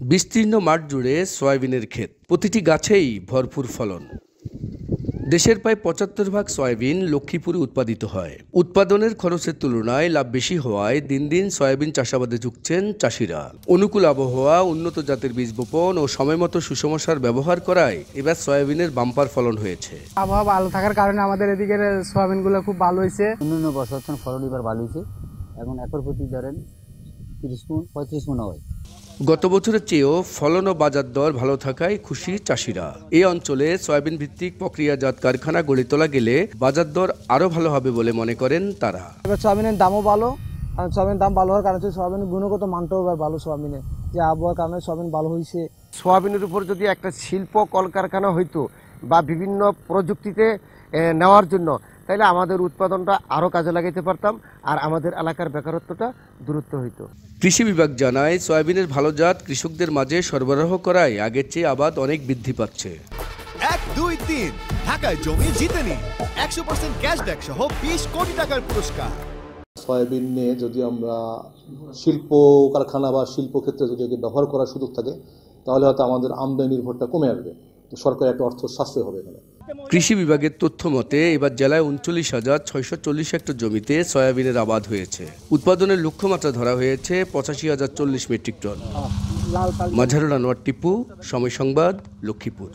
বিস্তীর্ণ মাঠ জুড়ে সয়াবিনের ক্ষেত, প্রতিটি গাছেই ভরপুর ফলন। দেশের প্রায় ৭৫% সয়াবিন লক্ষ্মীপুরে উৎপাদিত হয়। উৎপাদনের খরচের তুলনায় লাভ বেশি হওয়ায় দিন দিন সয়াবিন চাষাবাদে ঝুঁকছেন চাষিরা। অনুকূল আবহাওয়া, উন্নত জাতের বীজ বপন ও সময়মতো সুষম সার ব্যবহার করায় এবার সয়াবিনের বাম্পার ফলন হয়েছে। আবহাওয়া ভালো থাকার কারণে আমাদের এদিকের সয়াবিনগুলো খুব ভালো হয়েছে। অন্যান্য বছর ফলন এবার ভালো হয়েছে। এখন একর প্রতি ধরেন ৩০-৩৫ মন হয়। গত বছরের চেয়েও ফলন ও বাজার দর ভালো থাকায় খুশি চাষিরা। এই অঞ্চলে সয়াবিন ভিত্তিক প্রক্রিয়াজাত কারখানা গড়ে তোলা গেলে বাজার দর আরও ভালো হবে বলে মনে করেন তারা। এবার সয়াবিনের দামও ভালো, কারণ সয়াবিনের দাম ভালো হওয়ার কারণে সয়াবিনের গুণগত মানটাও এবার ভালো। সয়াবিনের যে আবহাওয়ার কারণে সয়াবিন ভালো হয়েছে। সয়াবিনের উপর যদি একটা শিল্প কলকারখানা হইতো বা বিভিন্ন প্রযুক্তিতে নেওয়ার জন্য, তাহলে আমাদের উৎপাদনটা আরও কাজে লাগাইতে পারতাম, আর আমাদের এলাকার বেকারত্বটা দূরত্ব হইতো। কৃষি বিভাগ জানায়, সয়াবিনের ভালো জাত কৃষকদের মাঝে সরবরাহ করায় আগের চেয়ে আবাদ অনেক বৃদ্ধি পাচ্ছে। ১, ২, ৩ ঢাকায় জমি জিতে নিন ১০০% ক্যাশব্যাক সহ ২০ কোটি টাকার পুরস্কার। সয়াবিন নিয়ে যদি আমরা শিল্প কারখানা বা শিল্পক্ষেত্রে যদি একে ব্যবহার করার সুযোগ থাকে, তাহলে হয়তো আমাদের আমদানি নির্ভরটা কমে আসবে। তো সরকারের একটা অর্থ সাশ্রয় হবে এখানে। কৃষি বিভাগের তথ্য মতে এবার জেলায় ৩৯,৬৪০ হেক্টর জমিতে সয়াবিনের আবাদ হয়েছে। উৎপাদনের লক্ষ্যমাত্রা ধরা হয়েছে ৮৫,০৪০ মেট্রিক টন। মাঝারুল আনোয়ার টিপু, সময় সংবাদ, লক্ষ্মীপুর।